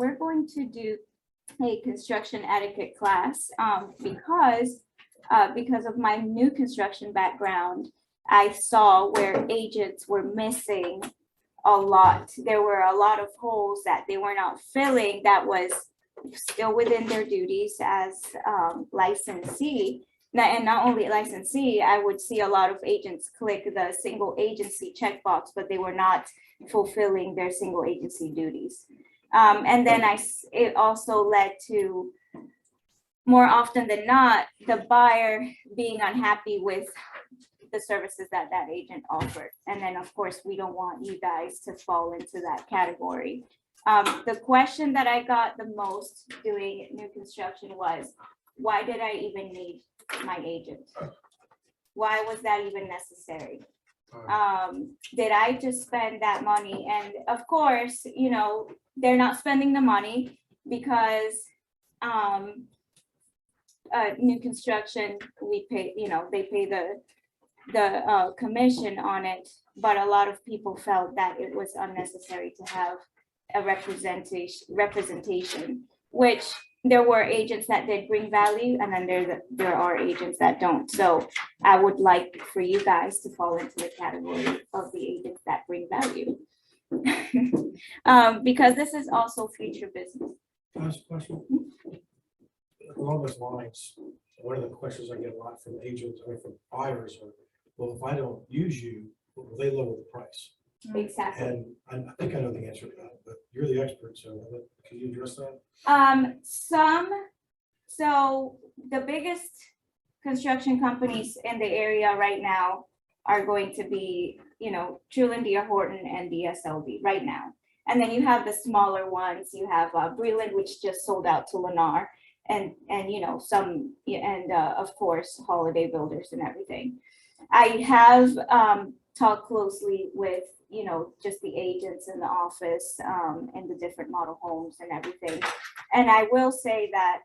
we're going to do a construction etiquette class because of my new construction background. I saw where agents were missing a lot. There were a lot of holes that they were not filling that was still within their duties as licensee. And not only licensee, I would see a lot of agents click the single agency checkbox, but they were not fulfilling their single agency duties. And then it also led to, more often than not, the buyer being unhappy with the services that that agent offered. And then, of course, we don't want you guys to fall into that category. The question that I got the most doing new construction was, why did I even need my agent? Why was that even necessary? Did I just spend that money? And of course, you know, they're not spending the money because new construction, we pay, you know, they pay the commission on it, but a lot of people felt that it was unnecessary to have a representation, which there were agents that did bring value, and then there are agents that don't. So I would like for you guys to fall into the category of the agents that bring value. Because this is also future business. Last question. Along those lines, one of the questions I get a lot from agents or from buyers are, well, if I don't use you, will they lower the price? Exactly. And I think I know the answer to that, but you're the expert, so can you address that? So the biggest construction companies in the area right now are going to be, you know, Trulin, D.R. Horton, and DSLD right now. And then you have the smaller ones. You have Breland, which just sold out to Lennar, and you know, some, and of course, Holiday Builders and everything. I have talked closely with, you know, just the agents in the office and the different model homes and everything. And I will say that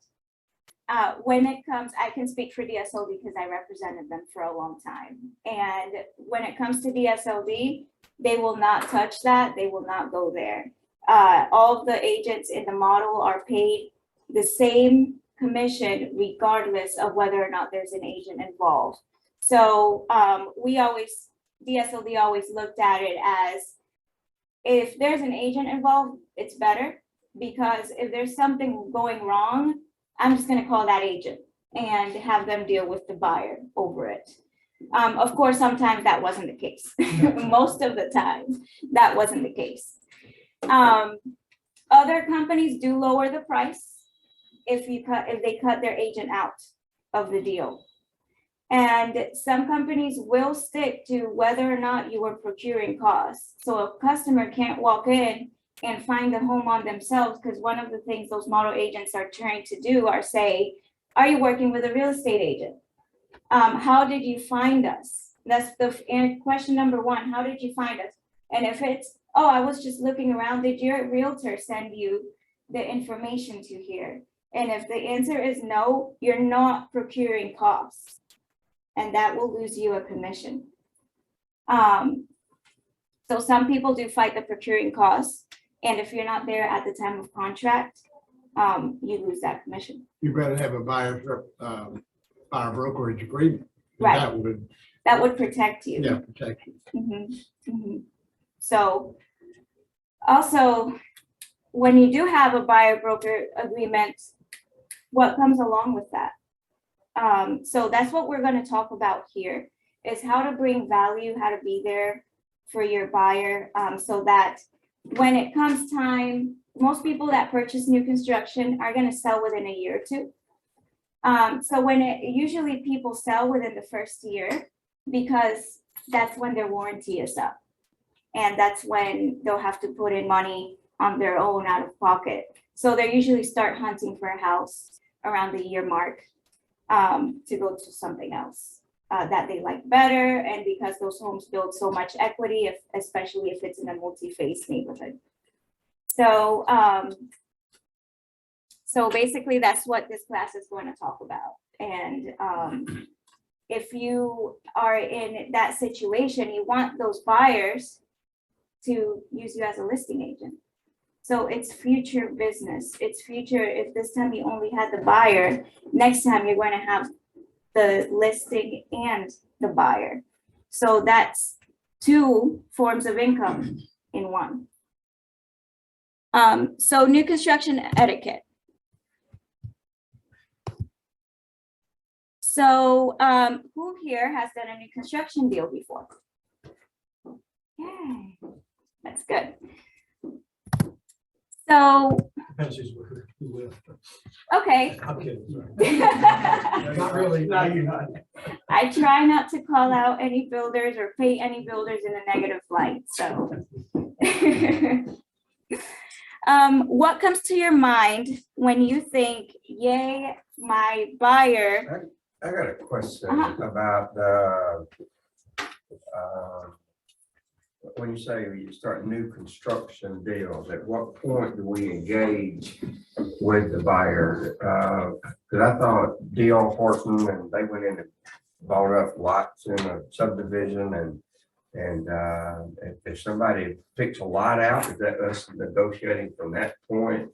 when it comes, I can speak for DSLD because I represented them for a long time. And when it comes to DSLD, they will not touch that. They will not go there. All of the agents in the model are paid the same commission regardless of whether or not there's an agent involved. So DSLD always looked at it as, if there's an agent involved, it's better, because if there's something going wrong, I'm just going to call that agent and have them deal with the buyer over it. Of course, sometimes that wasn't the case. Most of the time, that wasn't the case. Other companies do lower the price if they cut their agent out of the deal. And some companies will stick to whether or not you are procuring costs. So a customer can't walk in and find a home on themselves, because one of the things those model agents are trying to do are say, are you working with a real estate agent? How did you find us? That's the question number one. How did you find us? And if it's, oh, I was just looking around, did your realtor send you the information to here? And if the answer is no, you're not procuring costs, and that will lose you a commission. So some people do fight the procuring costs, and if you're not there at the time of contract, you lose that commission. You'd rather have a buyer brokerage agreement. Right. That would protect you. Yeah, protect you. So also, when you do have a buyer broker agreement, what comes along with that? So that's what we're going to talk about here, is how to bring value, how to be there for your buyer, so that when it comes time, most people that purchase new construction are going to sell within a year or two. So usually people sell within the first year, because that's when their warranty is up. And that's when they'll have to put in money on their own out of pocket. So they usually start hunting for a house around the year mark to go to something else that they like better. And because those homes build so much equity, especially if it's in a multi-phase neighborhood. So, so basically that's what this class is going to talk about. And if you are in that situation, you want those buyers to use you as a listing agent. So it's future business. It's future. If this time you only had the buyer, next time you're going to have the listing and the buyer. So that's two forms of income in one. So new construction etiquette. So who here has done a new construction deal before? Yay, that's good. So, Depends who will. okay. I'm kidding. Sorry. Not really. No, you're not. I try not to call out any builders or paint any builders in a negative light, so. What comes to your mind when you think, yay, my buyer? I got a question Uh-huh. about when you say you start new construction deals, at what point do we engage with the buyer? Because I thought D.R. Horton and they went in and bought up lots in a subdivision and if somebody picks a lot out, is that us negotiating from that point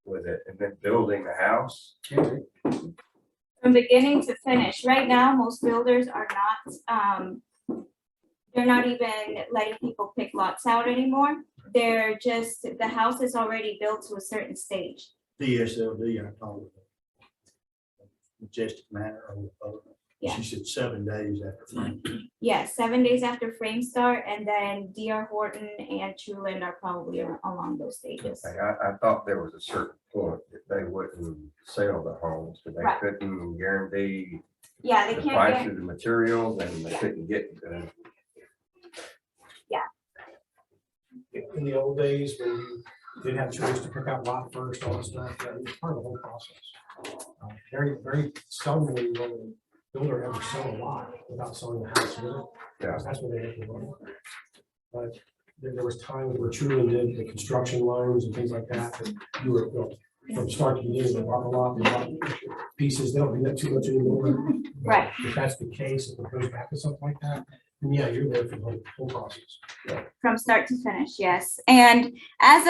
with it and then building the house? From beginning to finish. Right now, most builders are not, they're not even letting people pick lots out anymore. They're just, the house is already built to a certain stage. DSLD, I call it. Majestic Manor. Yeah. She said 7 days after frame. Yeah, 7 days after frame start, and then D.R. Horton and Truland are probably along those stages. I thought there was a certain point that they wouldn't sell the homes, because they Right. couldn't guarantee Yeah, they the can't price get, of the materials and they couldn't get the. In the old days, when you didn't have a choice to pick out lot first, all this stuff, that was part of the whole process. Very, very seldomly will the builder ever sell a lot without selling the house with it. Yeah. That's what they have to run. But there was times where Truman did the construction loans and things like that, and you were, from start to finish, they bought a lot, they bought pieces, they don't do that too much anymore. Right. If that's the case, if it goes back to something like that, then yeah, you're there for the whole process. from start to finish, yes. And as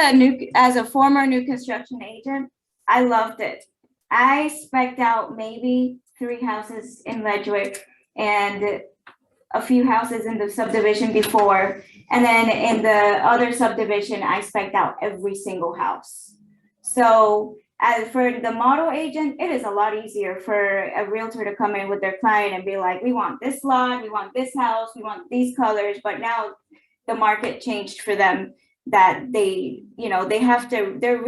a former new construction agent, I loved it. I spec'd out maybe 3 houses in Ledgewick and a few houses in the subdivision before. And then in the other subdivision, I spec'd out every single house. So as for the model agent, it is a lot easier for a realtor to come in with their client and be like, we want this lot, we want this house, we want these colors. But now the market changed for them, that they, they have to, they're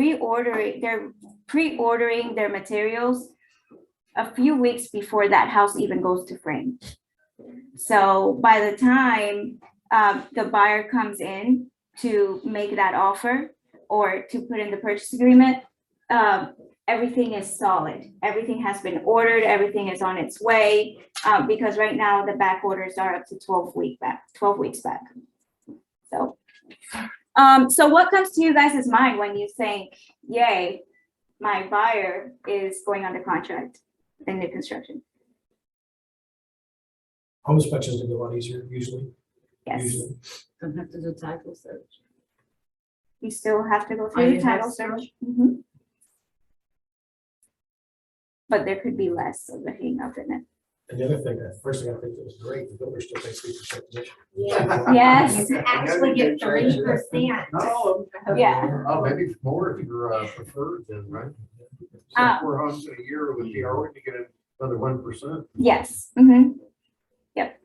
pre-ordering their materials a few weeks before that house even goes to frame. So by the time the buyer comes in to make that offer or to put in the purchase agreement, everything is solid. Everything has been ordered. Everything is on its way, because right now the back orders are up to 12 weeks back. So, so what comes to you guys' mind when you think, yay, my buyer is going under contract in new construction? Home inspections are a lot easier usually. Yes, Usually. Don't have to do title search. you still have to go Oh, through you the title have to? search. Mhm. But there could be less of a hang up in it. And the other thing, the first thing I think that was great, the builder still pays 3% commission. Yeah. Yes. You actually get 3%. Not all of them. Yeah. Oh, maybe more if you're preferred then, right? Ah. So 4 homes in a year with DR, you get another 1%. Yes. Yep.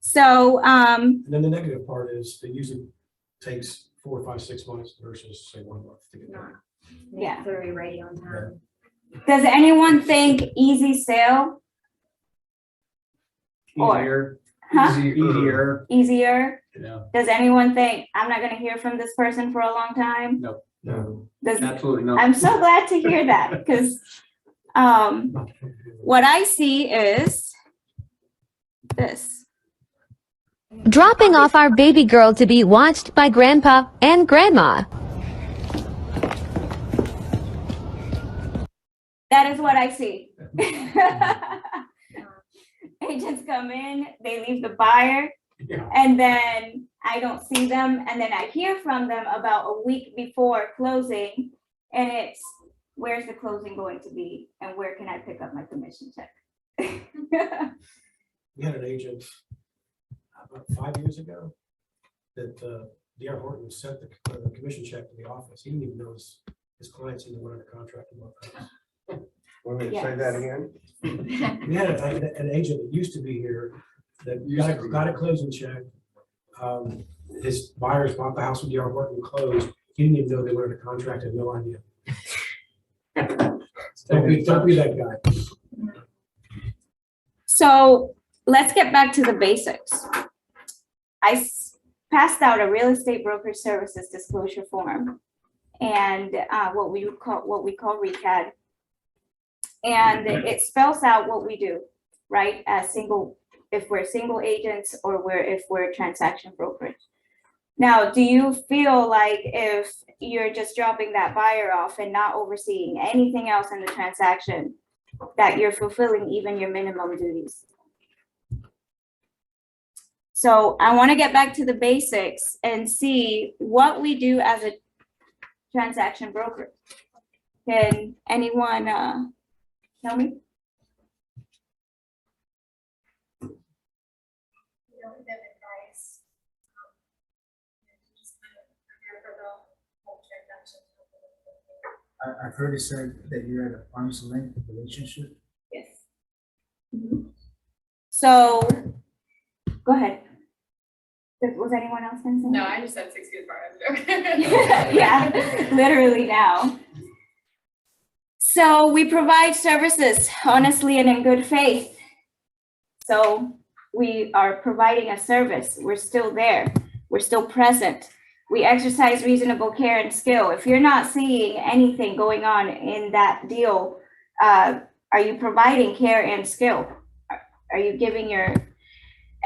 So, And then the negative part is it usually takes 4, 5, 6 months versus say 1 month to get done. Yeah. Very ready on time. does anyone think easy sale? Or- Easier. Huh? Easier. Easier? Yeah. Does anyone think I'm not gonna hear from this person for a long time? No. Does, Absolutely not. I'm so glad to hear that, because what I see is this. Dropping off our baby girl to be watched by Grandpa and Grandma. That is what I see. Agents come in, they leave the buyer, Yeah. and then I don't see them, and then I hear from them about a week before closing, and it's, where's the closing going to be, and where can I pick up my commission check? We had an agent about 5 years ago that D.R. Horton sent the commission check to the office. He didn't even know his clients even went under contract to work for us. Want me to say that again? We had an agent that used to be here that got a closing check. His buyers bought the house when D.R. Horton closed. He didn't even know they were under contract, had no idea. Don't be that guy. So let's get back to the basics. I passed out a real estate broker services disclosure form and what we call RECAD. And it spells out what we do, right? If we're single agents or if we're transaction brokerage. Now, do you feel like if you're just dropping that buyer off and not overseeing anything else in the transaction, that you're fulfilling even your minimum duties? So I want to get back to the basics and see what we do as a transaction broker. Can anyone tell me? We don't give advice. Just kind of prepare for the whole transaction. I've heard it said that you're at a arm's length relationship. Yes. So, go ahead. Was anyone else going to say? No, I just said 6 years prior. Yeah, literally now. So we provide services honestly and in good faith. So we are providing a service. We're still there. We're still present. We exercise reasonable care and skill. If you're not seeing anything going on in that deal, are you providing care and skill? Are you giving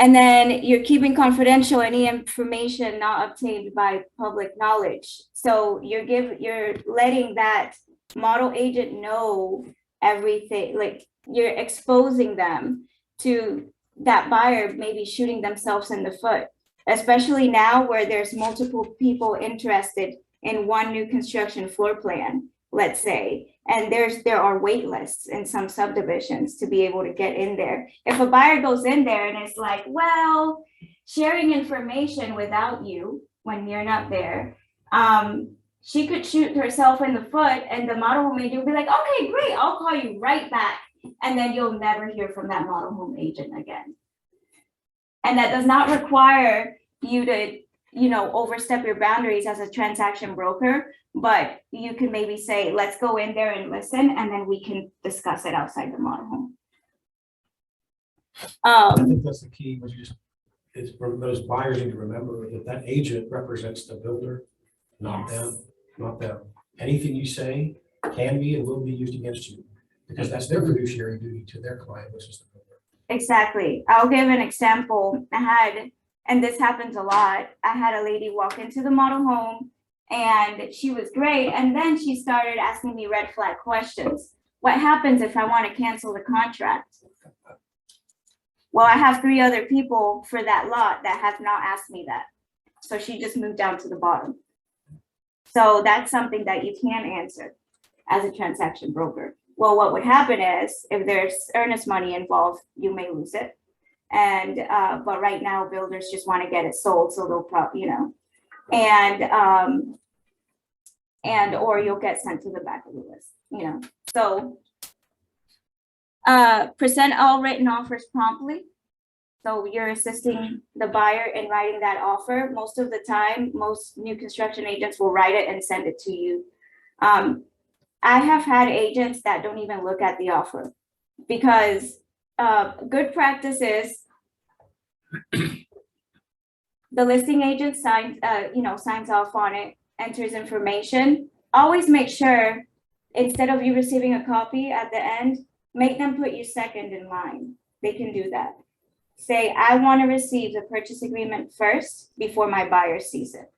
and then you're keeping confidential any information not obtained by public knowledge. So you're letting that model agent know everything, like you're exposing them to that buyer maybe shooting themselves in the foot, especially now where there's multiple people interested in one new construction floor plan, let's say, and there are wait lists in some subdivisions to be able to get in there. If a buyer goes in there and it's like, well, sharing information without you when you're not there, she could shoot herself in the foot, and the model home agent will be like, okay, great, I'll call you right back. And then you'll never hear from that model home agent again. And that does not require you to, overstep your boundaries as a transaction broker, but you can maybe say, let's go in there and listen, and then we can discuss it outside the model home. I think that's the key, is for those buyers need to remember that agent represents the builder, not them, not them. Anything you say can be and will be used against you, because that's their fiduciary duty to their client, which is the builder. Exactly. I'll give an example. And this happens a lot. I had a lady walk into the model home and she was great. And then she started asking me red flag questions. What happens if I want to cancel the contract? Well, I have 3 other people for that lot that have not asked me that. So she just moved down to the bottom. So that's something that you can answer as a transaction broker. Well, what would happen is if there's earnest money involved, you may lose it. And but right now builders just want to get it sold, so they'll probably, and or you'll get sent to the back of the list, So present all written offers promptly. So you're assisting the buyer in writing that offer. Most of the time, most new construction agents will write it and send it to you. I have had agents that don't even look at the offer, because good practice is the listing agent signs off on it, enters information. Always make sure, instead of you receiving a copy at the end, make them put you second in line. They can do that. Say, I want to receive the purchase agreement first before my buyer sees it.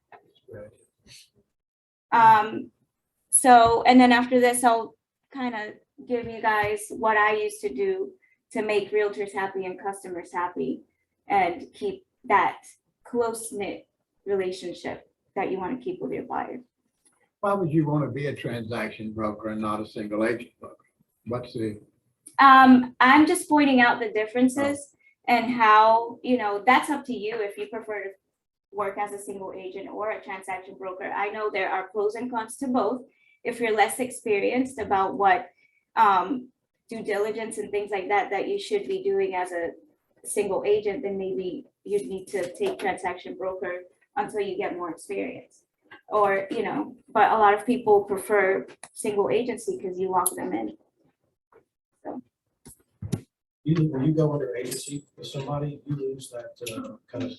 So, and then after this, I'll kind of give you guys what I used to do to make realtors happy and customers happy and keep that close-knit relationship that you want to keep with your buyer. Why would you want to be a transaction broker and not a single agent broker? What's the, I'm just pointing out the differences and how, that's up to you if you prefer to work as a single agent or a transaction broker. I know there are pros and cons to both. If you're less experienced about what due diligence and things like that you should be doing as a single agent, then maybe you'd need to take transaction broker until you get more experience. Or, but a lot of people prefer single agency because you lock them in. When you go under agency with somebody, you lose that kind of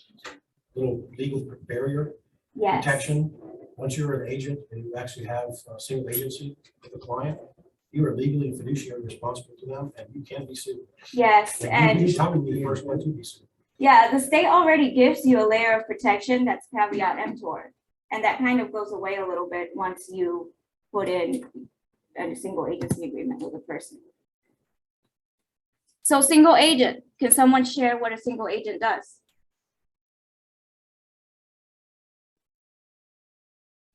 little legal barrier Yes, protection. Once you're an agent and you actually have a single agency with a client, you are legally and fiduciary responsible to them, and you can be sued. yes, and You tell me the first one to be sued. yeah, the state already gives you a layer of protection that's caveat emptor. And that kind of goes away a little bit once you put in a single agency agreement with a person. So single agent, can someone share what a single agent does?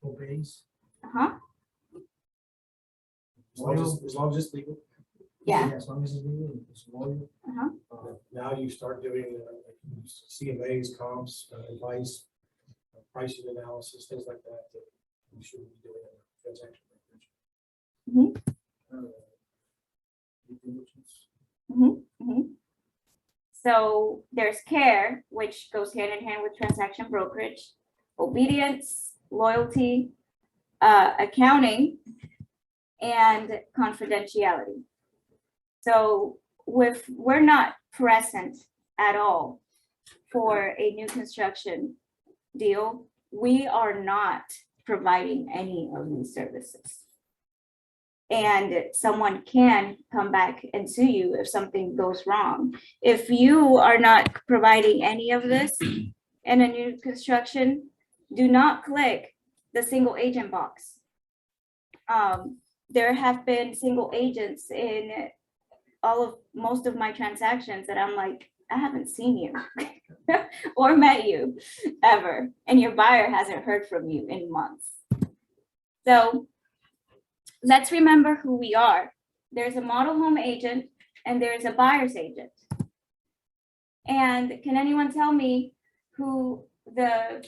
Obeys. Uh-huh, As long as it's legal. yeah, As long as it's legal, it's loyal. Now you start doing CMAs, comps, advice, pricing analysis, things like that, that you shouldn't be doing in a transaction. Due diligence. mhm. So there's care, which goes hand in hand with transaction brokerage, obedience, loyalty, accounting, and confidentiality. So we're not present at all for a new construction deal, we are not providing any of these services. And someone can come back and sue you if something goes wrong. If you are not providing any of this in a new construction, do not click the single agent box. There have been single agents in most of my transactions that I'm like, I haven't seen you or met you ever, and your buyer hasn't heard from you in months. So let's remember who we are. There's a model home agent and there's a buyer's agent. And can anyone tell me who the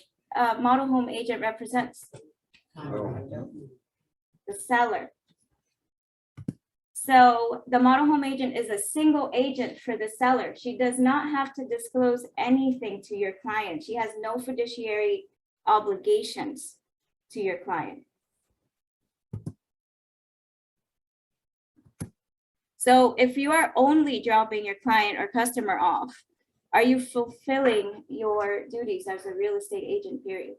model home agent represents? The seller. So the model home agent is a single agent for the seller. She does not have to disclose anything to your client. She has no fiduciary obligations to your client. So if you are only dropping your client or customer off, are you fulfilling your duties as a real estate agent, period?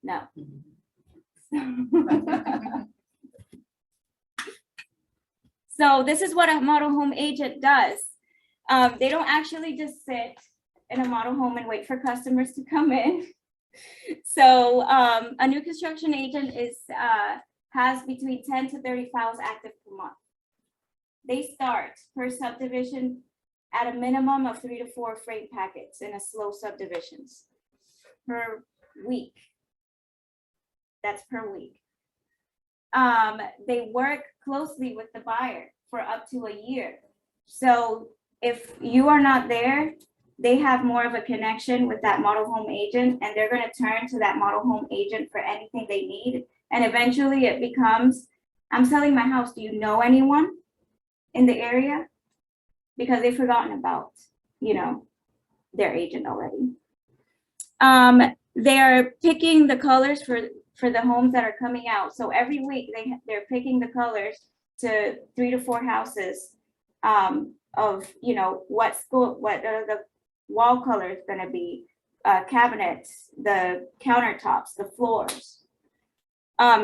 No. So this is what a model home agent does. They don't actually just sit in a model home and wait for customers to come in. So a new construction agent has between 10 to 30 files active per month. They start per subdivision at a minimum of 3 to 4 frame packets in a slow subdivisions per week. That's per week. They work closely with the buyer for up to a year. So if you are not there, they have more of a connection with that model home agent, and they're going to turn to that model home agent for anything they need. And eventually it becomes, I'm selling my house. Do you know anyone in the area? Because they've forgotten about, their agent already. They're picking the colors for the homes that are coming out. So every week they're picking the colors to 3 to 4 houses of, what are the wall colors going to be, cabinets, the countertops, the floors.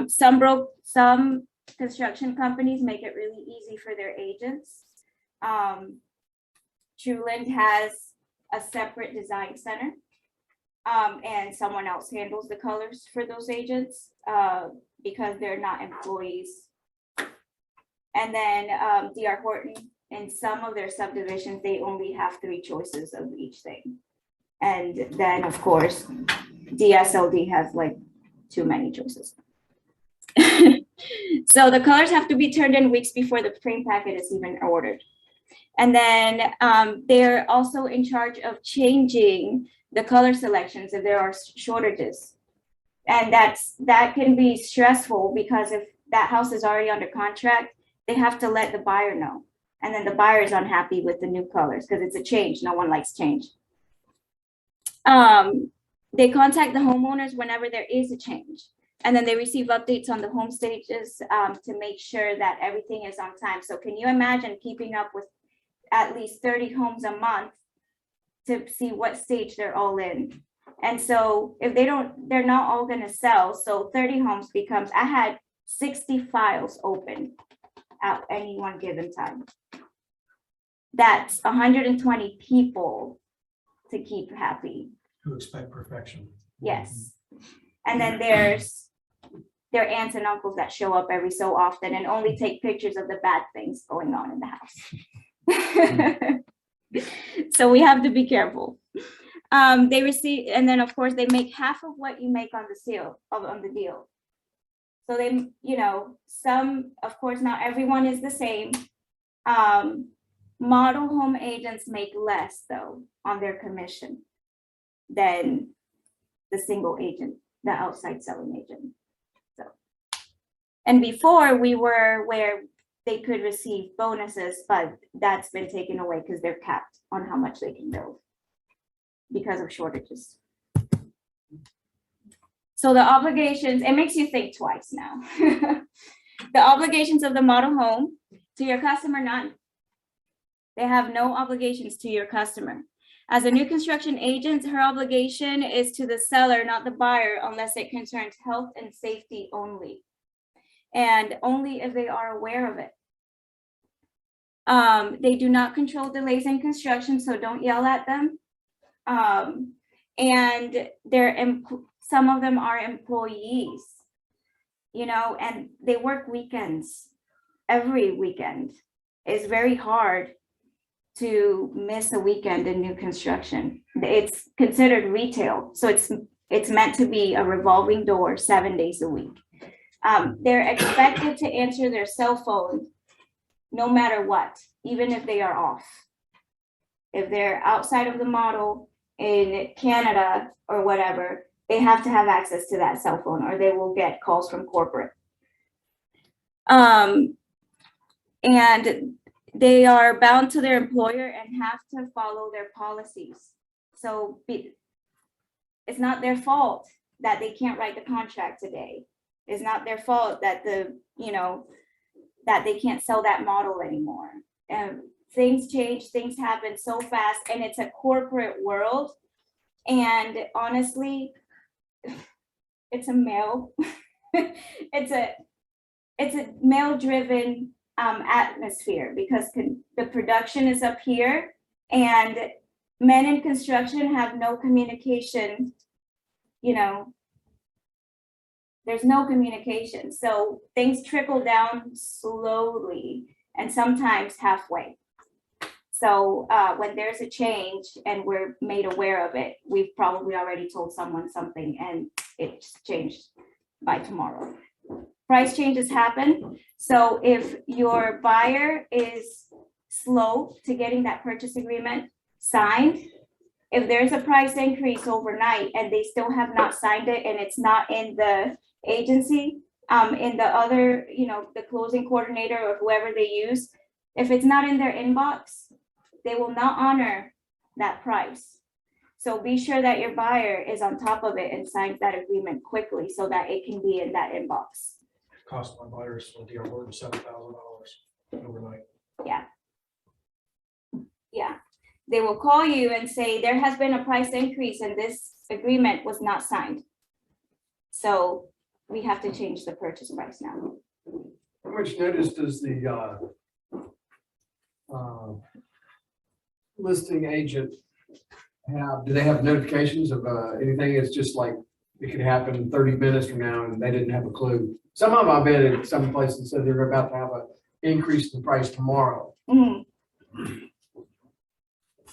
Some construction companies make it really easy for their agents. Truland has a separate design center. And someone else handles the colors for those agents because they're not employees. And then D.R. Horton, in some of their subdivisions, they only have 3 choices of each thing. And then, of course, DSLD has like too many choices. So the colors have to be turned in weeks before the frame packet is even ordered. And then they're also in charge of changing the color selections if there are shortages. And that can be stressful because if that house is already under contract, they have to let the buyer know. And then the buyer is unhappy with the new colors because it's a change. No one likes change. They contact the homeowners whenever there is a change. And then they receive updates on the home stages to make sure that everything is on time. So can you imagine keeping up with at least 30 homes a month to see what stage they're all in? And so if they're not all gonna sell. So 30 homes becomes, I had 60 files open at any one given time. That's 120 people to keep happy. Who expect perfection. Yes. And then there's their aunts and uncles that show up every so often and only take pictures of the bad things going on in the house. So we have to be careful. They receive, and then of course they make half of what you make on the deal. So they, some, of course, not everyone is the same. Model home agents make less though on their commission than the single agent, the outside selling agent. So, and before we were where they could receive bonuses, but that's been taken away because they're capped on how much they can build because of shortages. So the obligations, it makes you think twice now. The obligations of the model home to your customer, none. They have no obligations to your customer. As a new construction agent, her obligation is to the seller, not the buyer, unless it concerns health and safety only. And only if they are aware of it. They do not control delays in construction, so don't yell at them. And some of them are employees, and they work weekends, every weekend. It's very hard to miss a weekend in new construction. It's considered retail, so it's meant to be a revolving door 7 days a week. They're expected to answer their cell phone no matter what, even if they are off. If they're outside of the model in Canada or whatever, they have to have access to that cell phone or they will get calls from corporate. And they are bound to their employer and have to follow their policies. So it's not their fault that they can't write the contract today. It's not their fault that that they can't sell that model anymore. Things change, things happen so fast, and it's a corporate world. And honestly, it's a male, it's a male-driven atmosphere because the production is up here and men in construction have no communication, there's no communication. So things trickle down slowly and sometimes halfway. So when there's a change and we're made aware of it, we've probably already told someone something and it's changed by tomorrow. Price changes happen. So if your buyer is slow to getting that purchase agreement signed, if there's a price increase overnight and they still have not signed it and it's not in the agency, in the other, the closing coordinator or whoever they use, if it's not in their inbox, they will not honor that price. So be sure that your buyer is on top of it and signs that agreement quickly so that it can be in that inbox. Cost my buyers on DR Word $7,000 overnight. Yeah. They will call you and say, there has been a price increase and this agreement was not signed. So we have to change the purchase price now. How much notice does the listing agent have? Do they have notifications of anything? It's just like it could happen 30 minutes from now and they didn't have a clue. Some of them I've been in some places said they're about to have an increase in price tomorrow.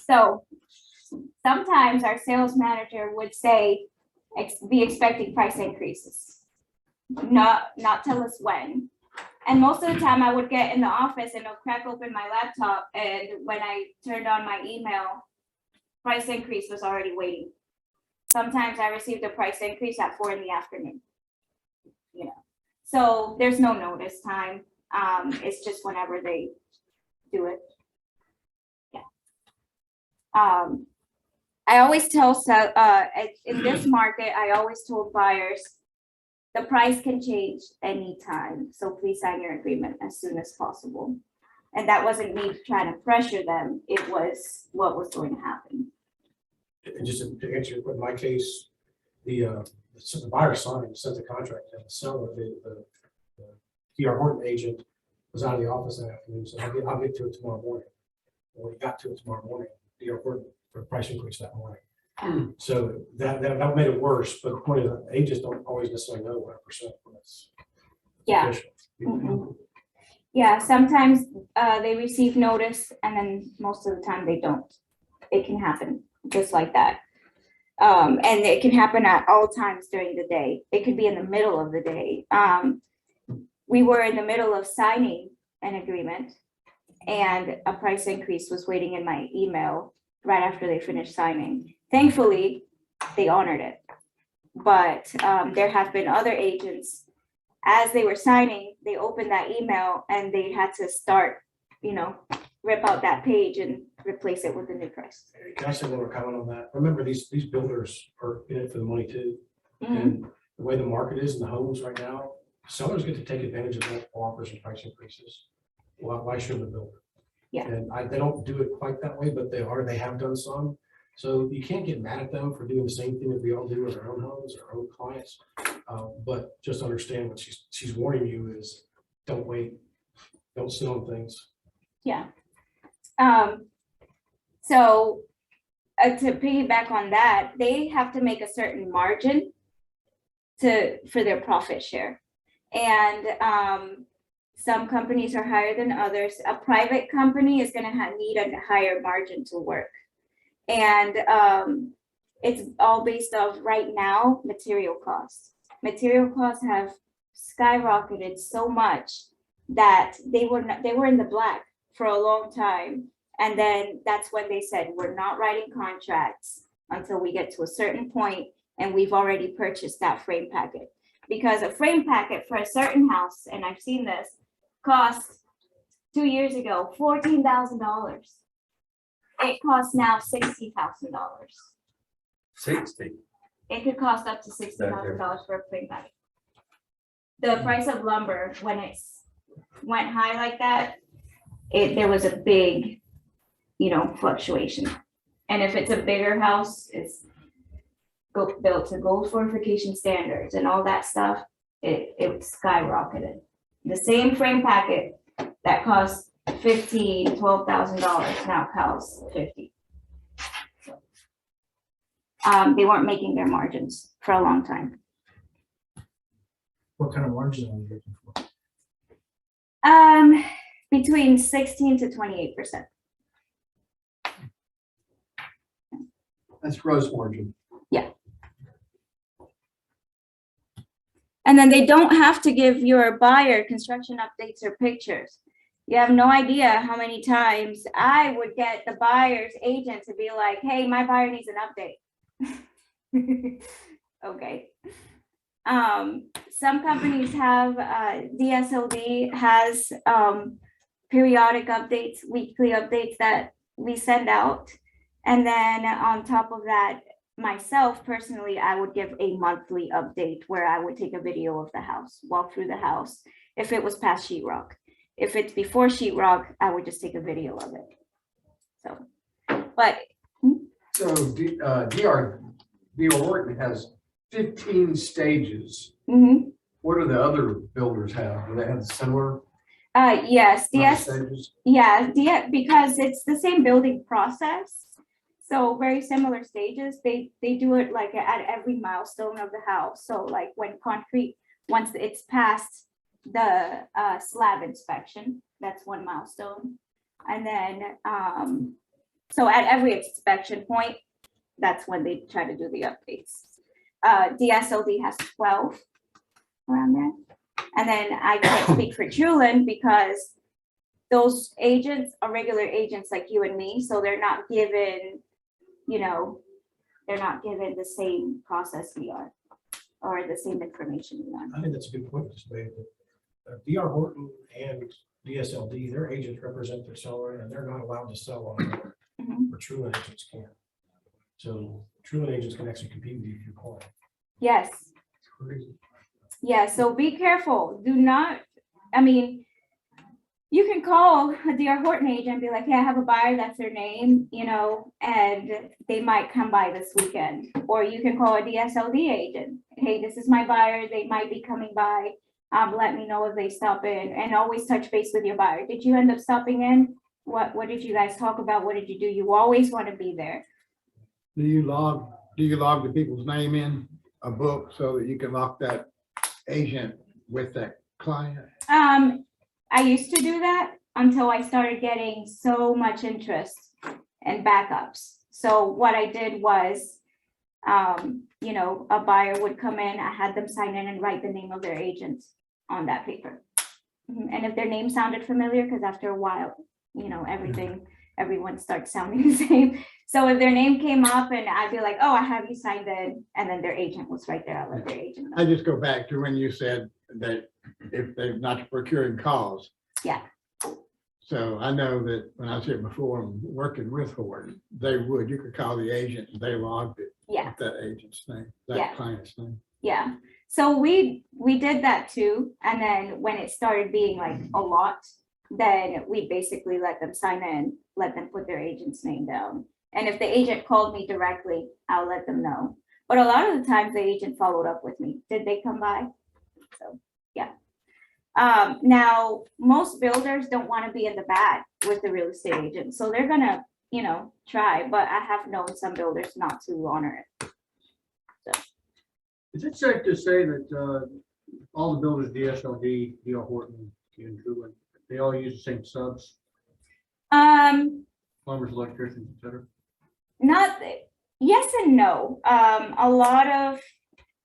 So sometimes our sales manager would say, be expecting price increases. Not tell us when. And most of the time I would get in the office and I'll crack open my laptop, and when I turned on my email, price increase was already waiting. Sometimes I received a price increase at 4 p.m. You know, so there's no notice time. It's just whenever they do it. Yeah. I always tell, in this market, I always told buyers, the price can change anytime, so please sign your agreement as soon as possible. And that wasn't me trying to pressure them, it was what was going to happen. And just to answer, in my case, the buyer signed, sent the contract, and the seller, the DR Horton agent was out of the office that afternoon, so I'll get to it tomorrow morning. When we got to it tomorrow morning, DR Horton for the price increase that morning. So that made it worse, but the point is, agents don't always necessarily know 100% when it's Yeah. official. Mhm. Yeah, sometimes they receive notice and then most of the time they don't. It can happen just like that. And it can happen at all times during the day. It could be in the middle of the day. We were in the middle of signing an agreement and a price increase was waiting in my email right after they finished signing. Thankfully, they honored it. But there have been other agents, as they were signing, they opened that email and they had to start, rip out that page and replace it with the new price. Can I say one more comment on that? Remember, these builders are in it for the money too. Mhm. And the way the market is in the homes right now, sellers get to take advantage of multiple offers and price increases. Why shouldn't the builder? Yeah. And they don't do it quite that way, but they have done some. So you can't get mad at them for doing the same thing that we all do with our own homes, our own clients. But just understand what she's warning you is, don't wait, don't sit on things. Yeah. So to piggyback on that, they have to make a certain margin for their profit share. And some companies are higher than others. A private company is going to need a higher margin to work. And it's all based off right now material costs. Material costs have skyrocketed so much that they were in the black for a long time. And then that's when they said, we're not writing contracts until we get to a certain point and we've already purchased that frame packet. Because a frame packet for a certain house, and I've seen this, cost 2 years ago $14,000. It costs now $60,000. 60. It could cost up to $60,000 for a frame packet. The price of lumber, when it went high like that, there was a big, fluctuation. And if it's a bigger house, it's built to gold fortification standards and all that stuff, it skyrocketed. The same frame packet that cost $12,000 now costs $50,000. They weren't making their margins for a long time. What kind of margin are you looking for? Between 16 to 28%. That's gross margin. And then they don't have to give your buyer construction updates or pictures. You have no idea how many times I would get the buyer's agent to be like, hey, my buyer needs an update. Okay. Some companies have, DSLD has periodic updates, weekly updates that we send out. And then on top of that, myself personally, I would give a monthly update where I would take a video of the house, walk through the house. If it was past sheetrock, if it's before sheetrock, I would just take a video of it. So, but. So DR Horton has 15 stages. Mm-hmm. What do the other builders have? Do they have similar Yes, stages? because it's the same building process. So very similar stages. They do it like at every milestone of the house. So like when concrete, once it's past the slab inspection, that's one milestone. And then So at every inspection point, that's when they try to do the updates. DSLD has 12 around there. And then I can't speak for Trulin because those agents are regular agents like you and me, so they're not given, they're not given the same process we are, or the same information we are. I think that's a good point, just made. DR Horton and DSLD, their agents represent their seller and they're not allowed to sell on it, Mhm. or Truant agents can. So Truant agents can actually compete with you if you call. Yes. It's crazy. Yeah, so be careful. Do not, I mean, you can call a DR Horton agent and be like, yeah, I have a buyer, that's their name, and they might come by this weekend. Or you can call a DSLD agent. Hey, this is my buyer. They might be coming by. Let me know if they stop in, and always touch base with your buyer. Did you end up stopping in? What did you guys talk about? What did you do? You always want to be there. Do you log the people's name in a book so that you can lock that agent with that client? I used to do that until I started getting so much interest and backups. So what I did was, a buyer would come in, I had them sign in and write the name of their agent on that paper. And if their name sounded familiar, because after a while, everyone starts sounding the same. So if their name came up and I'd be like, oh, I have you signed in, and then their agent was right there, I'll let their agent know. I just go back to when you said that if they're not procuring calls. Yeah. So I know that when I was here before, working with Horton, you could call the agent and they logged it. Yeah. With that agent's name, Yeah. that client's name. Yeah, so we did that too, and then when it started being like a lot, then we basically let them sign in, let them put their agent's name down. And if the agent called me directly, I'll let them know. But a lot of the times the agent followed up with me. Did they come by? So, yeah. Now, most builders don't want to be in the bag with the real estate agent, so they're gonna, try, but I have known some builders not to honor it. Is it safe to say that all the builders, DSLD, DR Horton, and Trulin, they all use the same subs, plumbers, electricians, et cetera? Not, yes and no. A lot of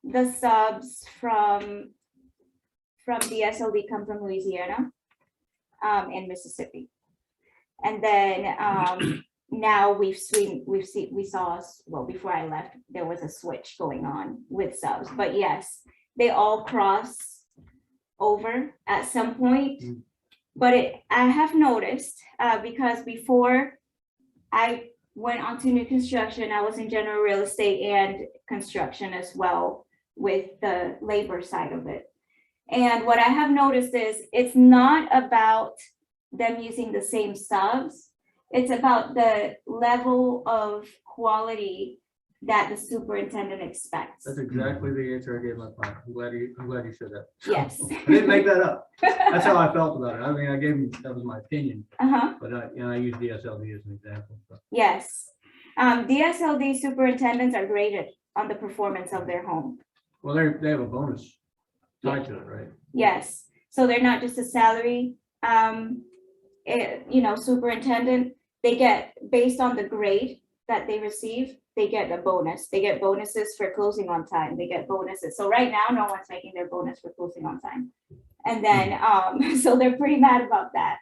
the subs from DSLD come from Louisiana, and Mississippi. And then now we saw, well, before I left, there was a switch going on with subs, but yes, they all cross over at some point. But I have noticed, because before I went on to new construction, I was in general real estate and construction as well with the labor side of it. And what I have noticed is it's not about them using the same subs. It's about the level of quality that the superintendent expects. That's exactly the answer I gave my client. I'm glad you said that. Yes. I didn't make that up. That's how I felt about it. I mean, I gave him, that was my opinion, Uh-huh. but I use DSLD as an example. So. Yes. DSLD superintendents are graded on the performance of their home. Well, they have a bonus tied to it, right? Yes. So they're not just a salary, superintendent. They get, based on the grade that they receive, they get a bonus. They get bonuses for closing on time. They get bonuses. So right now, no one's making their bonus for closing on time. And then, so they're pretty mad about that.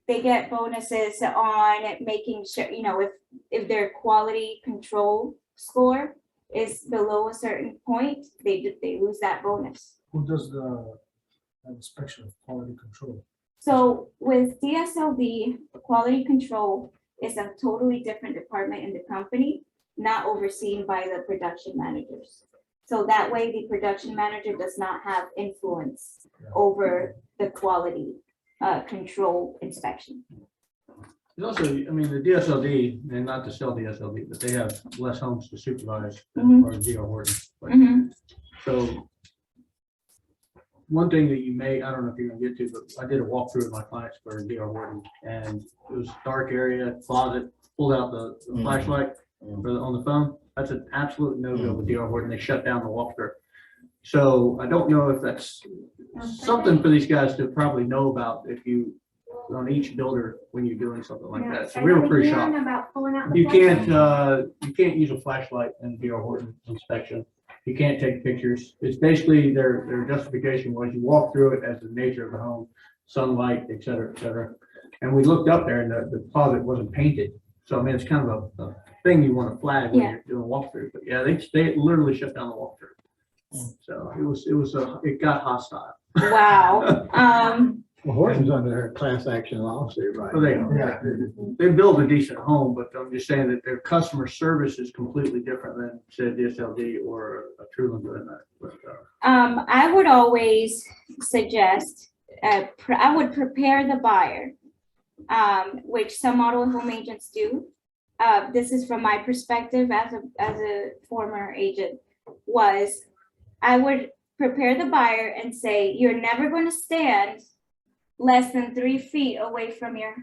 They get bonuses on making sure, if their quality control score is below a certain point, they lose that bonus. Who does the inspection of quality control? So with DSLD, quality control is a totally different department in the company, not overseen by the production managers. So that way the production manager does not have influence over the quality control inspection. There's also, I mean, the DSLD, and not to sell DSLD, but they have less homes to supervise than part of DR Horton. But- So one thing that you may, I don't know if you're gonna get to, but I did a walkthrough with my clients for DR Horton, and it was a dark area, closet, pulled out the flashlight on the phone. That's an absolute no-go with DR Horton. They shut down the walkthrough. So I don't know if that's something for these guys to probably know about. If you on each builder when you're doing something like Yeah, that. It's a I real know pretty you're shop. on about pulling out the You flashlight. can't use a flashlight in D.R. Horton inspection. You can't take pictures. It's basically their justification was you walk through it as the nature of the home, sunlight, et cetera, et cetera. And we looked up there and the closet wasn't painted. So I mean, it's kind of a thing you want to flag when Yeah. you're doing a walkthrough. But yeah, they literally shut down the walkthrough. So it got hostile. Wow. Well, Horton's under a class action lawsuit right Well, they now. are. They build a decent home, but I'm just saying that their customer service is completely different than say DSLD or a Truland doing that. But, I would always suggest, I would prepare the buyer, which some model home agents do. This is from my perspective as a former agent, was I would prepare the buyer and say, you're never going to stand less than 3 feet away from your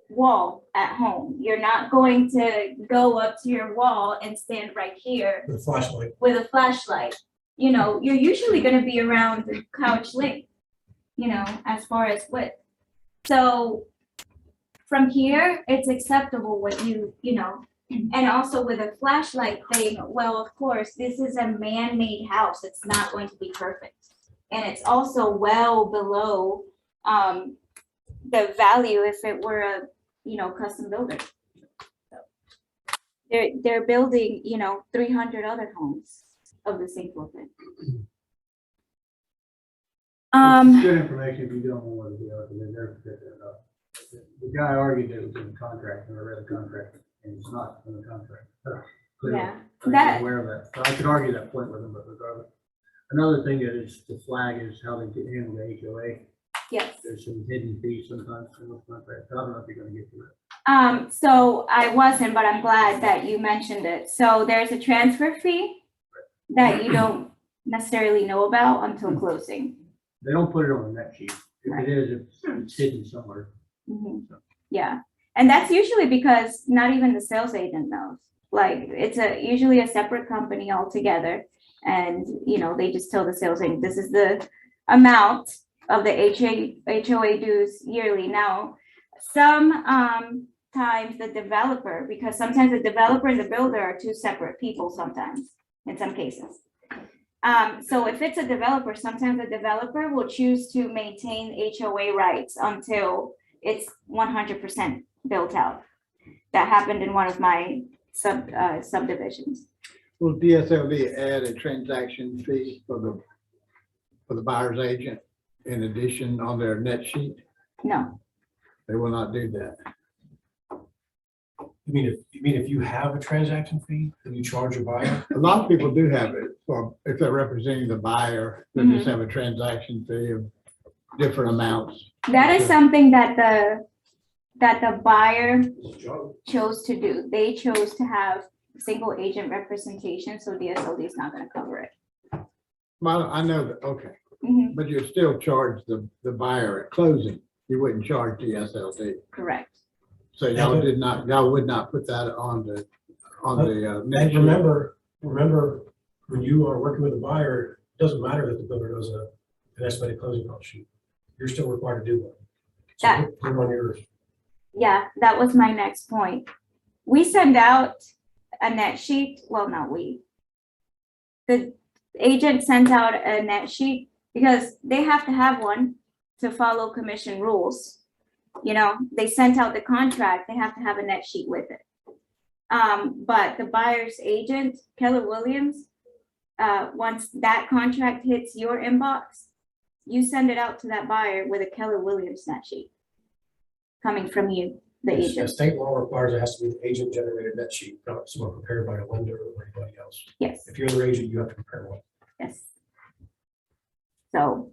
wall at home. You're not going to go up to your wall and stand right here With a flashlight. with a flashlight. You know, you're usually going to be around the couch length, you know, as far as width. So from here, it's acceptable what you know, and also with a flashlight thing, well, of course, this is a man-made house. It's not going to be perfect. And it's also well below the value if it were a, you know, custom builder. They're building, you know, 300 other homes of the same footprint. It's good information if you don't know what to do. I mean, they're good at it. The guy argued that it was in the contract, and I read the contract, and it's not in the contract. Clearly, Yeah, I'm that- aware of that. So I could argue that point with him, but regardless. Another thing that is the flag is how they handle the HOA. Yes. There's some hidden fees sometimes in those contracts. I don't know if you're gonna get to that. So I wasn't, but I'm glad that you mentioned it. So there's a transfer fee that you don't necessarily know about until closing. They don't put it on the net sheet. If it is, it's hidden somewhere. Mhm. Yeah, and that's usually because not even the sales agent knows. Like, it's usually a separate company altogether. And, you know, they just tell the sales agent, this is the amount of the HOA dues yearly. Now, some times the developer, because sometimes the developer and the builder are two separate people sometimes, in some cases. So if it's a developer, sometimes the developer will choose to maintain HOA rights until it's 100% built out. That happened in one of my subdivisions. Will DSLD add a transaction fee for the buyer's agent in addition on their net sheet? No, They will not do that. You mean if you have a transaction fee, then you charge your buyer? A lot of people do have it, for if they're representing the buyer, they just have a transaction fee of different amounts. that is something that the buyer chose to do. They chose to have single agent representation, so DSLD is not gonna cover it. Well, I know that, okay, Mhm, but you'd still charge the buyer at closing. You wouldn't charge DSLD. correct. So y'all would not put that on the net And sheet. remember, when you are working with a buyer, it doesn't matter that the builder does an estimated closing cost sheet. You're still required to do one. So That- put it on yours. Yeah, that was my next point. We send out a net sheet, well, not we. The agent sent out a net sheet because they have to have one to follow commission rules. You know, they sent out the contract, they have to have a net sheet with it. But the buyer's agent, Keller Williams, once that contract hits your inbox, you send it out to that buyer with a Keller Williams net sheet coming from you, the The agent. state law requires it has to be an agent generated net sheet, not someone prepared by a lender or anybody else. Yes. If you're the agent, you have to prepare one. Yes. So,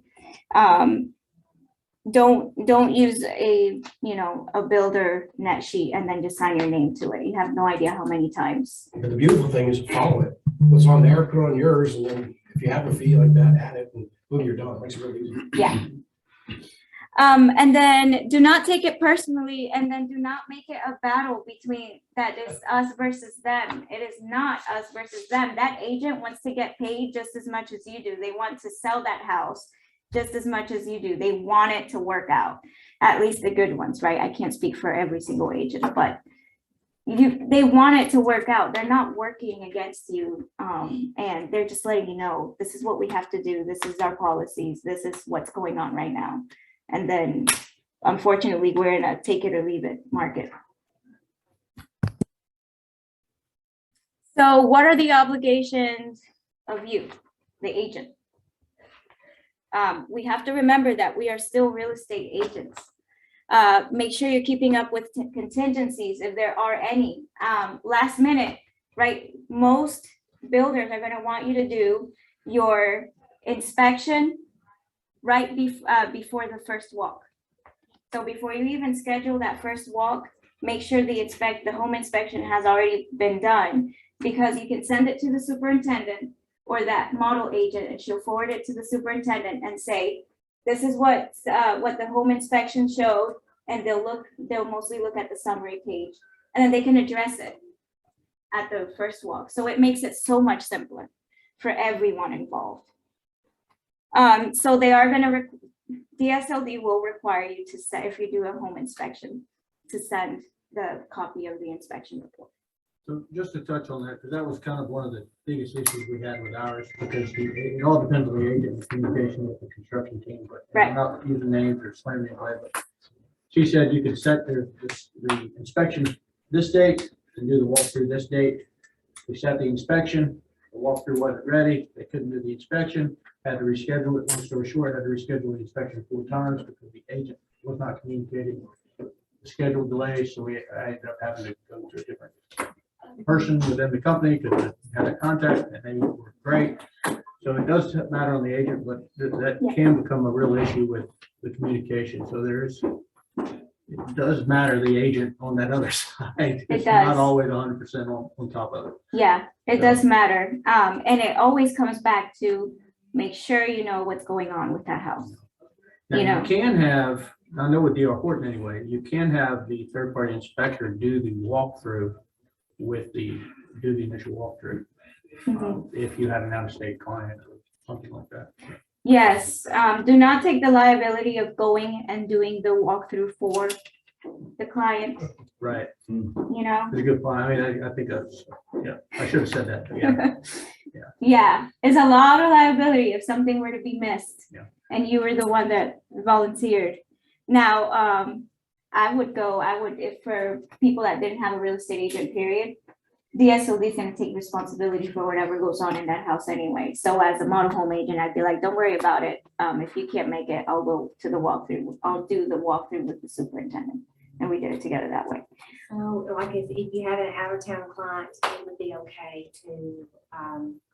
don't use a builder net sheet and then just sign your name to it. You have no idea how many times. But the beautiful thing is to follow it. What's on there, put on yours, and then if you have a fee like that, add it, and boom, you're done. Makes it really easy. Yeah. And then do not take it personally, and then do not make it a battle between that is us versus them. It is not us versus them. That agent wants to get paid just as much as you do. They want to sell that house. just as much as you do. They want it to work out, at least the good ones, right? I can't speak for every single agent, but they want it to work out. They're not working against you. And they're just letting you know, this is what we have to do. This is our policies. This is what's going on right now. And then unfortunately, we're in a take it or leave it market. So what are the obligations of you, the agent? We have to remember that we are still real estate agents. Make sure you're keeping up with contingencies if there are any. Last minute, right? Most builders are going to want you to do your inspection right before the first walk. So before you even schedule that first walk, make sure the home inspection has already been done, because you can send it to the superintendent or that model agent, and she'll forward it to the superintendent and say, this is what the home inspection showed, and they'll mostly look at the summary page, and then they can address it at the first walk. So it makes it so much simpler for everyone involved. So they are gonna, DSLD will require you to send, if you do a home inspection, to send the copy of the inspection report. So just to touch on that, because that was kind of one of the biggest issues we had with ours, because it all depends on the agent and communication with the construction team, but Right. I'm not using names or slamming anybody, but she said you could set the inspection this date and do the walkthrough this date. We set the inspection, the walkthrough wasn't ready, they couldn't do the inspection, had to reschedule it. Long story short, had to reschedule the inspection 4 times because the agent was not communicating the schedule delays, so I ended up having to go to a different person within the company because had a contact and they were great. So it does matter on the agent, but that can become a real issue with the communication. So it does matter the agent on that other side. It's not always 100% on top of it. Yeah, it does matter. And it always comes back to make sure you know what's going on with that house. Now, You know. you can have, I know with D.R. Horton anyway, you can have the third-party inspector do the walkthrough do the initial walkthrough. If you had an out-of-state client or something like that. Yes, do not take the liability of going and doing the walkthrough for the client, Right. you know? It's a good point. I mean, I think that's, yeah, I should have said that. But yeah. Yeah, it's a lot of liability if something were to be missed. Yeah. And you were the one that volunteered. Now, if for people that didn't have a real estate agent, period, the SLD is going to take responsibility for whatever goes on in that house anyway. So as a model home agent, I'd be like, don't worry about it. If you can't make it, I'll go to the walkthrough. I'll do the walkthrough with the superintendent. And we did it together that way. So like if you had an out-of-town client, it would be okay to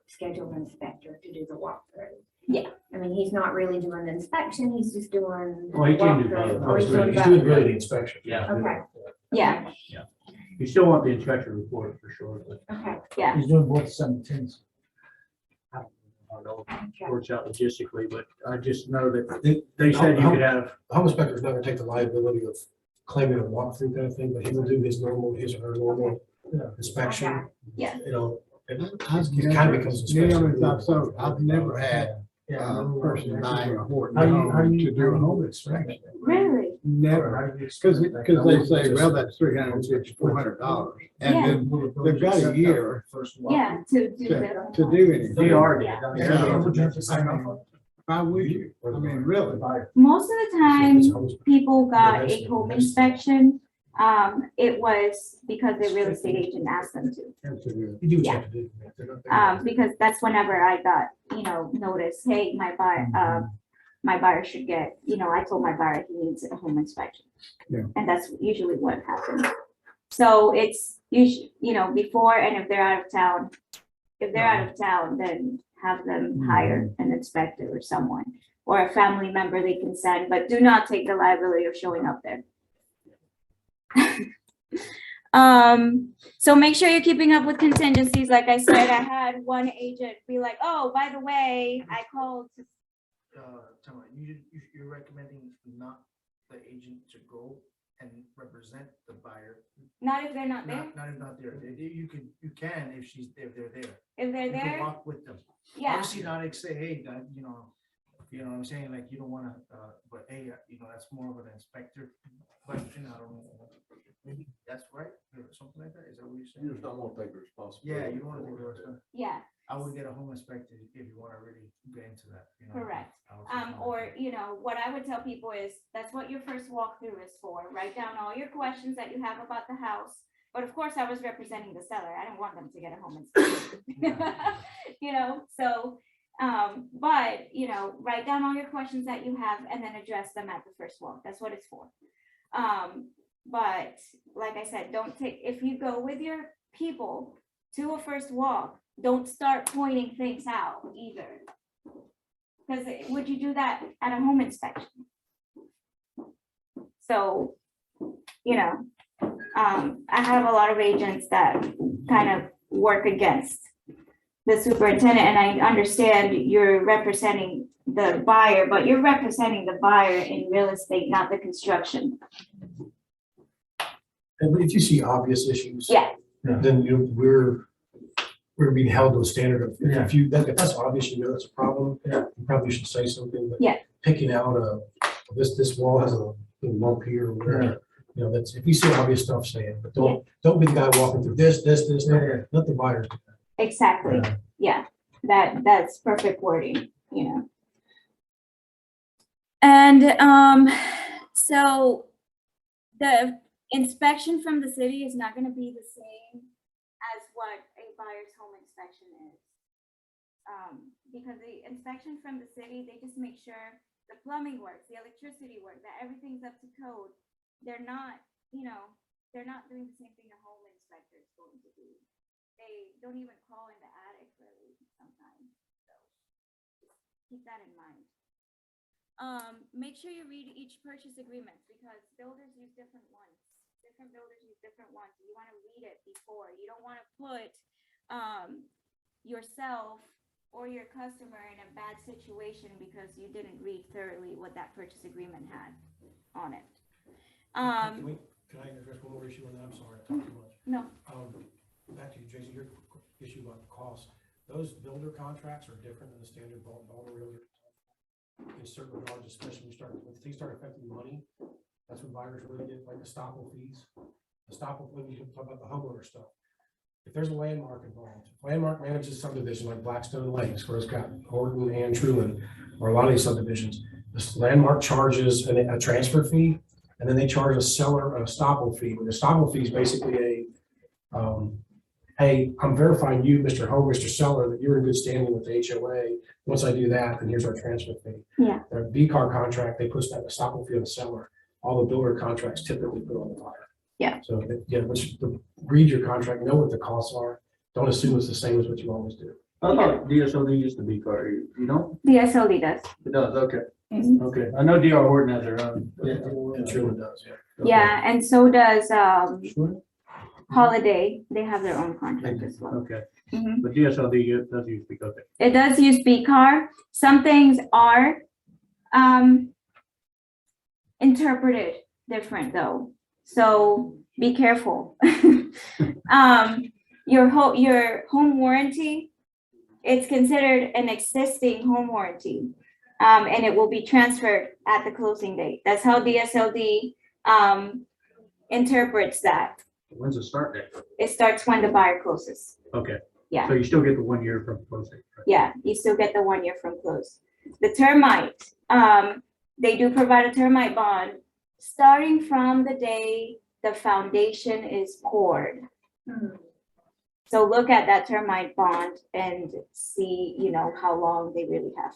schedule an inspector to do the walkthrough. Yeah. I mean, he's not really doing the inspection, he's just doing. Well, he can do walkthrough. both. Oh, he's doing He's both. doing really the inspection. Yeah. Okay, Yeah, You still want the inspection report for sure, but okay, yeah. He's doing both 17s. I don't know if okay. it works out logistically, but I just know that they said you could have. Home inspectors never take the liability of claiming a walkthrough kind of thing, but he will do his or her normal inspection. Yeah. You know, and I've he kind of becomes. I've never had a person buying a Horton How home do you to do a home inspection. Really? Never, because they say, well, that's $350, $400. And then they've got a year Yeah, to do to the. do anything. They are. Yeah. Would you have to sign off on? Why would you? I mean, really? Most of the time, people got a home inspection. It was because the real estate agent asked them to. You do what you have to do. Because that's whenever I got, notice, hey, my buyer should get, I told my buyer he needs a home inspection. Yeah. And that's usually what happens. So it's before, and if they're out of town, then have them hire an inspector or someone, or a family member they can send, but do not take the liability of showing up there. So make sure you're keeping up with contingencies. Like I said, I had one agent be like, oh, by the way, I called. You're recommending not the agent to go and represent the buyer. Not if they're not there. Not if not there. You can if they're there. If they're You can there, walk with them. yeah, Obviously not like say, hey, You know what I'm saying? Like, you don't wanna, but hey, you know, that's more of an inspector question, I don't know. Maybe that's right, or something like that, is that what you're saying? You just don't want to take the responsibility. Yeah, you don't wanna take the responsibility. Yeah, I would get a home inspector if you wanna really get into that, you know? correct. I would think Or, like that. you know, what I would tell people is, that's what your first walkthrough is for. Write down all your questions that you have about the house. But of course, I was representing the seller. I didn't want them to get a home inspection. You know, so, but, you know, write down all your questions that you have and then address them at the first walk. That's what it's for. But like I said, don't take, if you go with your people to a first walk, don't start pointing things out either. Because would you do that at a home inspection? So, you know, I have a lot of agents that kind of work against the superintendent, and I understand you're representing the buyer, but you're representing the buyer in real estate, not the construction. And if you see obvious issues. Yeah. Then we're being held to a standard of, if you, if that's obvious, you know it's a problem, you probably should say something, but. Yeah. Picking out this wall has a little lump here or whatever, you know, that's, if you see obvious stuff, say it, but don't be the guy walking through this, let the buyers do that. Exactly. Yeah, that's perfect wording, you know. And so the inspection from the city is not gonna be the same as what a buyer's home inspection is. Because the inspection from the city, they just make sure the plumbing works, the electricity works, that everything's up to code. They're not, you know, they're not doing the same thing a home inspector is going to do. They don't even call in the attic really sometimes, so just keep that in mind. Make sure you read each purchase agreement because builders use different ones. Different builders use different ones. You want to read it before. You don't want to put yourself or your customer in a bad situation because you didn't read thoroughly what that purchase agreement had on it. Can I address one more issue on that? I'm sorry, I talked too much. No. Back to you, Jason, your issue about the cost. Those builder contracts are different than the standard builder realtor. In certain regards, especially when things start affecting money, that's when buyers really get like estoppel fees. Estoppel, when you talk about the homeowner stuff. If there's a landmark involved, landmark manages subdivision like Blackstone Lakes, where it's got Horton and Truman, or a lot of these subdivisions. This landmark charges a transfer fee, and then they charge a seller an estoppel fee. The estoppel fee is basically hey, I'm verifying you, Mr. Home, Mr. Seller, that you're in good standing with the HOA. Once I do that, then here's our transfer fee. Yeah. Their BCAR contract, they push that estoppel fee on the seller. All the builder contracts typically put on the buyer. Yeah. So, read your contract, know what the costs are. Don't assume it's the same as what you always do. I thought DSOD used to be car, you know? The SLD does. It does, okay, Mhm. okay. I know DR Horton has their own. And Truman does, yeah. Yeah, and so does Sure. Holiday. They have their own contract as well. Okay, Mhm. but DSOD does use to be okay. It does use BCAR. Some things are interpreted different though, so be careful. Your home warranty, it's considered an existing home warranty, and it will be transferred at the closing date. That's how DSLD interprets that. When's the start date? It starts when the buyer closes. Okay. Yeah. So you still get the 1 year from closing. right? Yeah, you still get the 1 year from close. The termite, they do provide a termite bond starting from the day the foundation is poured. So look at that termite bond and see, you know, how long they really have.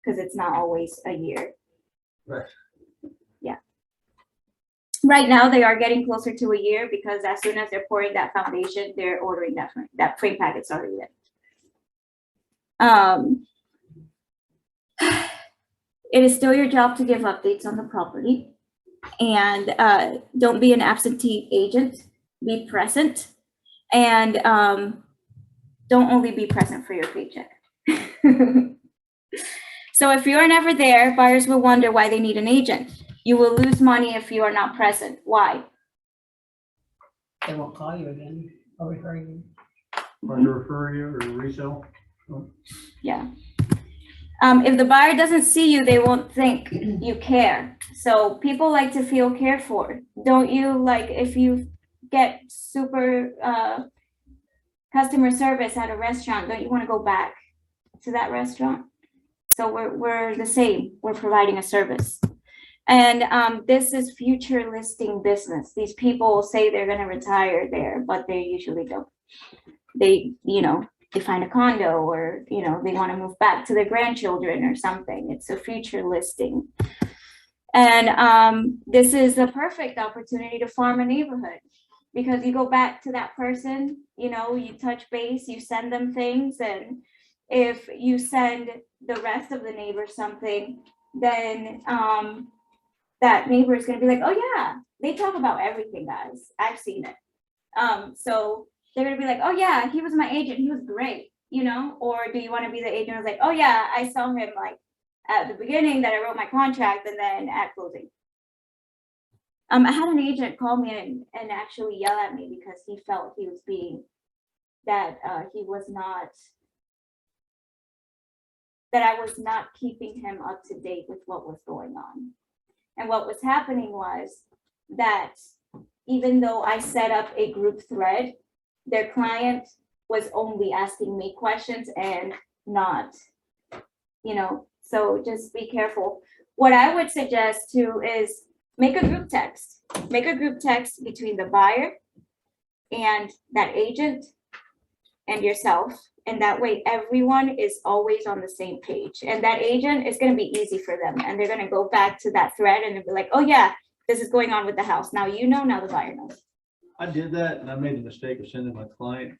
Because it's not always a year. Right. Yeah. Right now, they are getting closer to a year because as soon as they're pouring that foundation, they're ordering that frame packet's already there. It is still your job to give updates on the property. And don't be an absentee agent, be present. And don't only be present for your paycheck. So if you are never there, buyers will wonder why they need an agent. You will lose money if you are not present. Why? They won't call you again or refer you. Or to refer you or resell. Yeah. If the buyer doesn't see you, they won't think you care. So people like to feel cared for. Don't you? Like if you get super customer service at a restaurant, don't you want to go back to that restaurant? So we're the same. We're providing a service. And this is future listing business. These people say they're going to retire there, but they usually don't. They, they find a condo or, they want to move back to their grandchildren or something. It's a future listing. And this is a perfect opportunity to farm a neighborhood because you go back to that person, you touch base, you send them things. And if you send the rest of the neighbors something, then that neighbor is going to be like, oh yeah, they talk about everything, guys. I've seen it. So they're going to be like, oh yeah, he was my agent. He was great, or do you want to be the agent who's like, oh yeah, I saw him like at the beginning that I wrote my contract and then at closing. I had an agent call me and actually yell at me because he felt he was being, that he was not, that I was not keeping him up to date with what was going on. And what was happening was that even though I set up a group thread, their client was only asking me questions and not, so just be careful. What I would suggest too is make a group text. Make a group text between the buyer and that agent and yourself. And that way everyone is always on the same page. And that agent is going to be easy for them. And they're going to go back to that thread and they'll be like, oh yeah, this is going on with the house. Now now the buyer knows. I did that and I made the mistake of sending my client.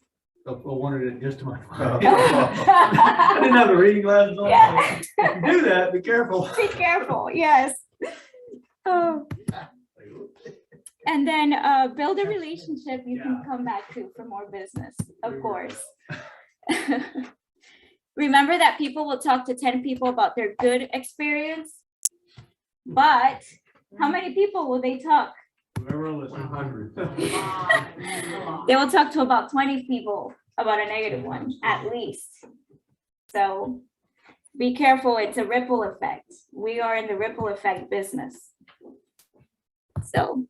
I wanted it just to my client. I didn't have the reading glasses on. Yeah. If you do that, be careful. Be careful, yes. Oh. And then build a relationship you can come back to for more business, of course. Remember that people will talk to 10 people about their good experience, but how many people will they talk? Whoever listens. 100. They will talk to about 20 people about a negative one, at least. So be careful, it's a ripple effect. We are in the ripple effect business. So